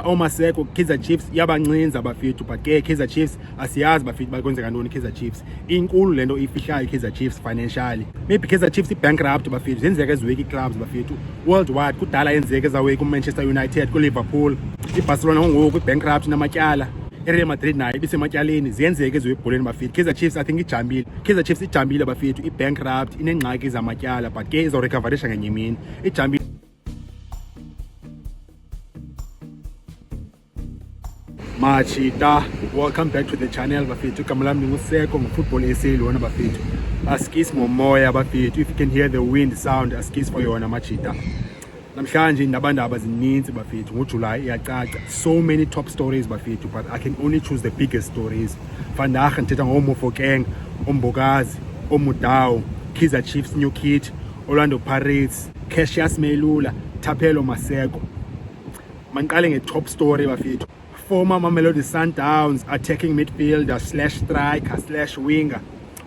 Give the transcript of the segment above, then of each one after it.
Omaseko Kaizer Chiefs yabancinza bafethu, but ke Kaizer Chiefs asiyazi bafethu bakwenzeka ntoni Kaizer Chiefs. Inkulu lento ifihlayo Kaizer Chiefs financially. Maybe Kaizer Chiefs bankrupt bafethu, zenzeka eziweki clubs bafethu. Worldwide kudala yenzeka ezaweki Manchester United, ku Liverpool, iBarcelona ngoku bankrupt namatyala. Real Madrid nayo ibisematyaleni, ziyenzeka ezwebholeni bafethu. Kaizer Chiefs I think ijambile. Kaizer Chiefs ijambile bafethu, ibankrupt, inengxaki zamatyala, but ke izorecoverisha ngenye imini. Ijambile. Machita, welcome back to the channel bafethu. Igama lami nguseko ngoFootball SA lona bafethu. Askis ngomoya bafethu. If you can hear the wind sound, askis for yona Machita. Namhlanje indaba zininzi bafethu. NgoJuly iyacaca. So many top stories bafethu, but I can only choose the biggest stories. Vandag ngithetha ngoMofokeng, uMbokazi, uMudau, Kaizer Chiefs new kid, Orlando Pirates, Cassius Melula, Thapelo Maseko. Manqale nge-top story bafethu. Former Mamelodi Sundowns attacking midfielder / striker / winger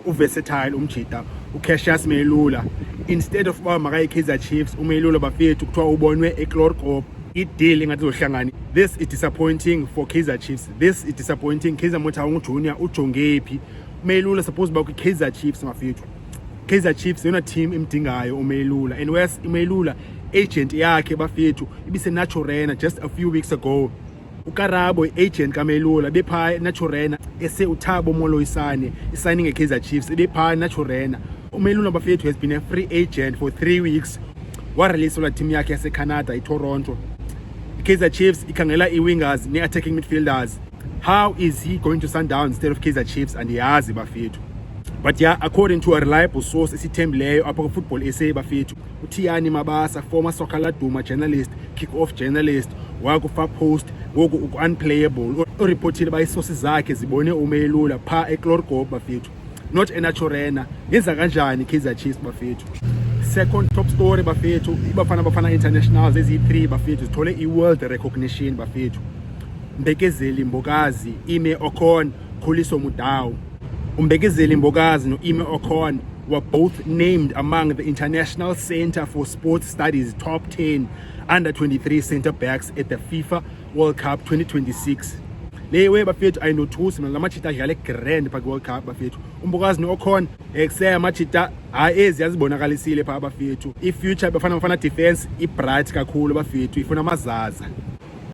uversatile umjita uCassius Melula, instead of uba makayi Kaizer Chiefs uMelula bafethu kuthiwa ubonwe eClorco ideal engathi zohlangani. This is disappointing for Kaizer Chiefs. This is disappointing. Kaizer Motaung Junior ujonge phi uMelula supposed ba ku Kaizer Chiefs bafethu. Kaizer Chiefs yona team imdingayo uMelula, and whereas uMelula agent yakhe bafethu ibise Naturena just a few weeks ago. Ukarabo agent kaMelula bepha Naturena ese uThabo Moloisane signing eKaizer Chiefs bepha Naturena. uMelula bafethu has been a free agent for 3 weeks. Wa release la team yakhe yase Canada iToronto. Kaizer Chiefs ikhangela iwingers ne-attacking midfielders. How is he going to Sundowns instead of Kaizer Chiefs? And yazi bafethu. But yeah, according to a reliable source esithembileyo apha kuFootball SA bafethu, uThiyani Mabasa, former Soccer Laduma journalist, kick-off journalist, wakufa post ngoku unplayable, ureportile ba isources zakhe zibone uMelula pha eClorco bafethu, not eNaturena. Yenza kanjani Kaizer Chiefs bafethu? Second top story bafethu, ibafana internationals ezi3 bafethu zithole i-world recognition bafethu. Mbekezeli Mbokazi, Ime Ocon, Khuliso Mudau. Umbekezeli Mbokazi no Ime Ocon were both named among the International Center for Sports Studies top 10 under-23 center backs at the FIFA World Cup 2026. Lewe bafethu ayinothusi mina lamachita adlala grand pha World Cup bafethu. Umbokazi no Ocon ekusaya machita ezi yazibonakalisile pha bafethu. I-future bafana defense i-bright kakhulu bafethu, ifuna amazaza.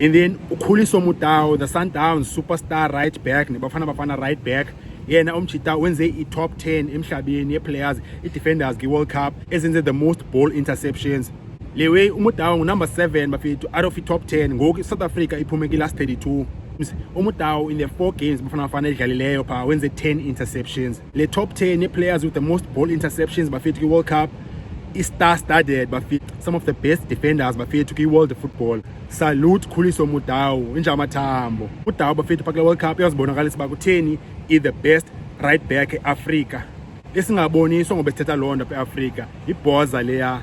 And then uKhuliso Mudau, the Sundowns superstar right back, nebafana right back. Yena umchita wenze i-top 10 emhlabeni ye-players, i-defenders ki-World Cup ezenze the most ball interceptions. Lewe uMudau number 7 bafethu out of i-top 10. Ngoku South Africa iphume ki-last 32. uMudau in the 4 games bafana edlalileyo pha wenze 10 interceptions. Le top 10 ye-players with the most ball interceptions bafethu ki-World Cup i-star-studded bafethu, some of the best defenders bafethu ki-world football. Salute Khuliso Mudau, injamathambo. Mudau bafethu pha kule-World Cup uyazibonakalisa uba kutheni is the best right back eAfrika. Esingaboniswa ngoba sithetha loo nto apha eAfrika ibhoza leya.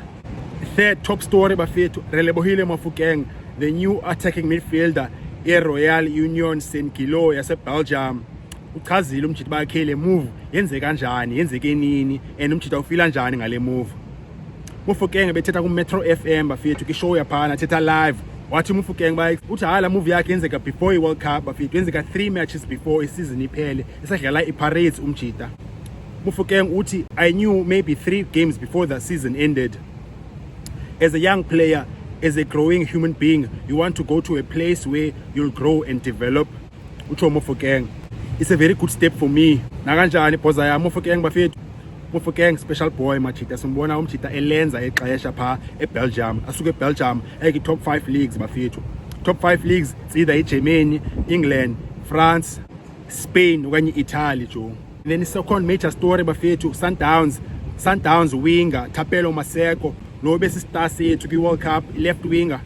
Third top story bafethu, Relebohile Mofokeng, the new attacking midfielder eRoyal Union Saint-Gilloise yaseBelgium. Uchazile umjita bakhe le move yenze kanjani, yenzeke nini, and umjita ufila njani ngale move. Mofokeng bethetha ku-Metro FM bafethu kishow yaphana thetha live. Wathi uMofokeng ba uthi hala move yakhe yenzeka before i-World Cup bafethu, yenzeka 3 matches before isizini iphele esadlala iPirates umjita. Mofokeng uthi I knew maybe 3 games before the season ended. As a young player, as a growing human being, you want to go to a place where you'll grow and develop. Utsho Mofokeng. It's a very good step for me. Nakanjani ibhoza ya Mofokeng bafethu. Mofokeng special boy machita, simbona umchita elenza exesha pha eBelgium, asuke eBelgium top 5 leagues bafethu. Top 5 leagues, it's either eGermany, England, France, Spain okanye Italy jo. And then second major story bafethu, Sundowns winger Thapelo Maseko lo bese star sethu ki-World Cup, left winger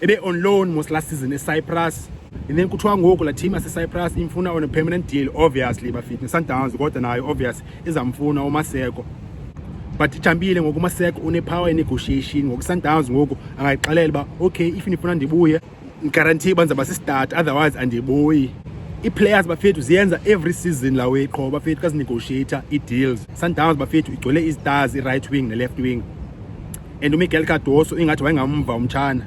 ebe on loan most last season eCyprus. And then kuthiwa ngoku la team yaseCyprus imfuna on a permanent deal, obviously bafethu. Sundowns kodwa nayo obvious izamfuna uMaseko, but ijambile ngoku uMaseko une-power negotiation. Ngoku Sundowns ngoku angayixelela uba okay, if nifuna ndibuye guarantee banzaba si-start, otherwise andibuyi. I-players bafethu ziyenza every season lawe qho bafethu kazinegotiator i-deals. Sundowns bafethu igcwele i-stars, i-right wing ne-left wing, and uMiguel Cardoso ingathi wayengamva umtshana.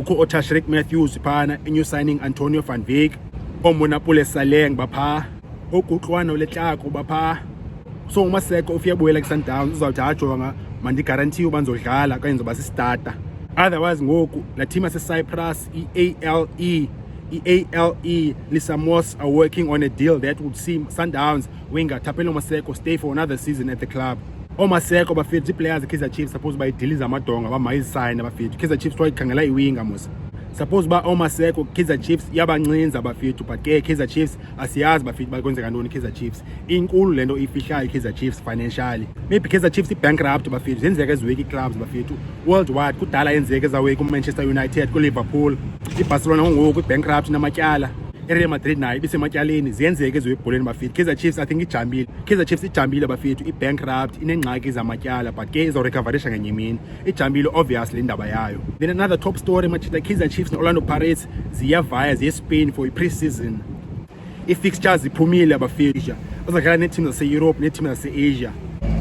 ukho Otashrik Matthews phana, new signing Antonio van Beek, oMonapole Saleng bapha, oGutlwana Letlako bapha. So uMaseko ufike buyela kuSundowns uzawuthi ajonga mandi guarantee ubanzodlala okanye ngizoba si-starter. Otherwise ngoku la team yase-Cyprus i-ALE Lisamos are working on a deal that would see Sundowns winger Thapelo Maseko stay for another season at the club. Maseko bafethu players Kaizer Chiefs suppose by deal zamadonga bamayisayina bafethu. Kaizer Chiefs kwayikhangela iwinga mos. Suppose ba Maseko Kaizer Chiefs yabancinza bafethu, but ke Kaizer Chiefs asiyazi bafethu bakwenzeka ntoni Kaizer Chiefs. Inkulu lento ifihlayo Kaizer Chiefs financially. Maybe Kaizer Chiefs bankrupt bafethu, zenzeka eziweki clubs bafethu. Worldwide kudala yenzeka ezaweki uManchester United, kuLiverpool, iBarcelona ngoku bankrupt namatyala. Real Madrid nayo ibisematyaleni, ziyenzeka ezwebholeni bafethu. Kaizer Chiefs I think ijambile. Kaizer Chiefs ijambile bafethu, ibankrupt, inengxaki zamatyala, but ke izorecoverisha ngenye imini. Ijambile obviously indaba yayo. Then another top story machita Kaizer Chiefs noOrlando Pirates ziyavaya ziye-Spain for i-pre-season. I-fixtures ziphumile bafethu. Bazadlala neeteam zase-Europe neeteam zase-Asia.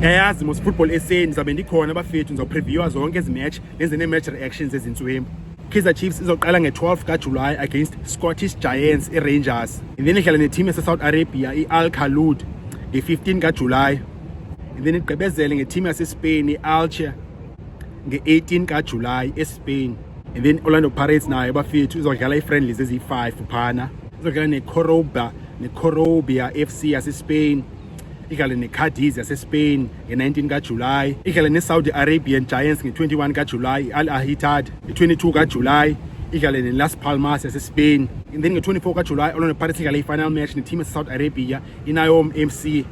Yayazi mos Football SA ndizabe ndikhona bafethu, ndizawupreviewa zonke ezi match nenze nee-match reactions ezintswempu. Kaizer Chiefs izoqala nge-12 kaJuly against Scottish Giants i-Rangers. And then idlala neteam yase-Saudi Arabia i-Al Khaloud nge-15 kaJuly. And then igqibezele ngeteam yase-Spain i-Elche nge-18 kaJuly eSpain. And then Orlando Pirates nayo bafethu izodlala i-friendlies ezi-5 phana. Izodlala ne-Corobia FC yase-Spain. Idlale neCadiz yase-Spain nge-19 kaJuly. Idlale ne-Saudi Arabian Giants nge-21 kaJuly, Al Ittihad nge-22 kaJuly. Idlale ne-Las Palmas yase-Spain. And then nge-24 kaJuly Orlando Pirates idlale i-final match neteam yase-Saudi Arabia iNaom MC.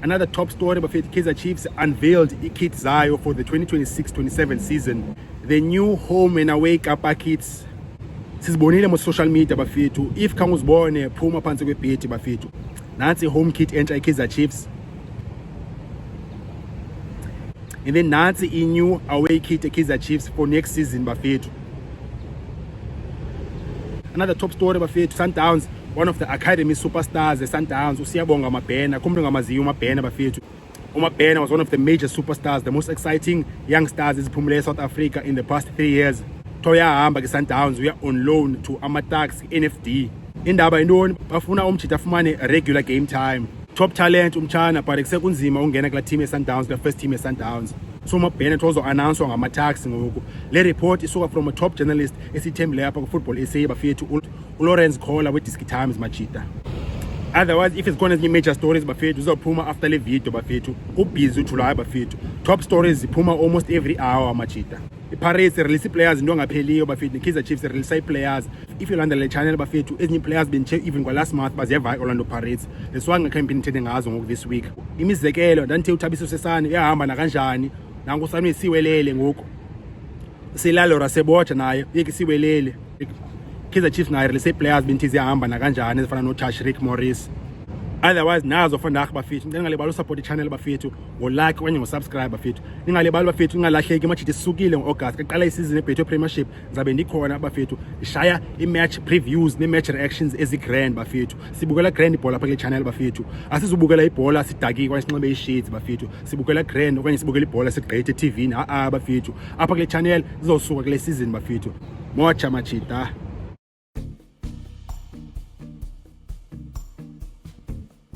Another top story bafethu, Kaizer Chiefs unveiled i-kit zayo for the 2026-27 season. The new home and away Kapa kits sizibonile mo-social media bafethu. If khange uzibone phuma phansi kwebhedi bafethu, nansi home kit entsha iKaizer Chiefs. And then nansi i-new away kit eKaizer Chiefs for next season bafethu. Another top story bafethu, Sundowns, one of the academy superstars eSundowns, uSiyabonga Mabhena, kumbe ngamaziyo uMabhena bafethu. uMabhena was one of the major superstars, the most exciting young stars eziphumile eSouth Africa in the past 3 years. Toyahamba ke-Sundowns, we are on loan to Amatax NFD. Indaba intoni bafuna umjita afumane regular game time. Top talent umtshana, but kusekunzima ungena kula team yeSundowns, kula first team yeSundowns. So uMabhena uzoannouncwa ngamaTaxi ngoku. Le report isuka from a top journalist esithembile lapha ku-Football SA bafethu, uLawrence Khola we-Diski Times machita. Otherwise, if it's gonna be major stories bafethu, uzophuma after le video bafethu. Ubhizi uJuly bafethu. Top stories ziphuma almost every hour machita. iPirates release players into angapheliyo bafethu, Kaizer Chiefs release players. If you landela le channel bafethu, ezinye players benche even last month baziyava Orlando Pirates. That's why ngakhambi nithethe ngazo ngoku this week. Imizekelo ndanthe uThabiso Sesane yahamba nakanjani, nangu Sami Siwelele ngoku. Silalo Rasebocha naye yeke Siwelele. Kaizer Chiefs naye release players benthi ziyahamba nakanjani ezifana noTashrik Morris. Otherwise nazo vandag bafethu, ningalibali support i-channel bafethu, ngo-like okanye ngo-subscribe bafethu. Ningalibali bafethu, ningalahleki manje sisukile ngo-August kaqala isizini yeBetway Premiership, ndizabe ndikhona bafethu ishaya i-match previews ne-match reactions ezi-grand bafethu. Sibukela grand ibhola apha kule channel bafethu. Asizubukela ibhola sidakike okanye sinxibe i-shades bafethu. Sibukela grand okanye sibukela ibhola sigqithe eTV-ni bafethu. Apha kule channel zizosuka kule season bafethu. Mocha machita.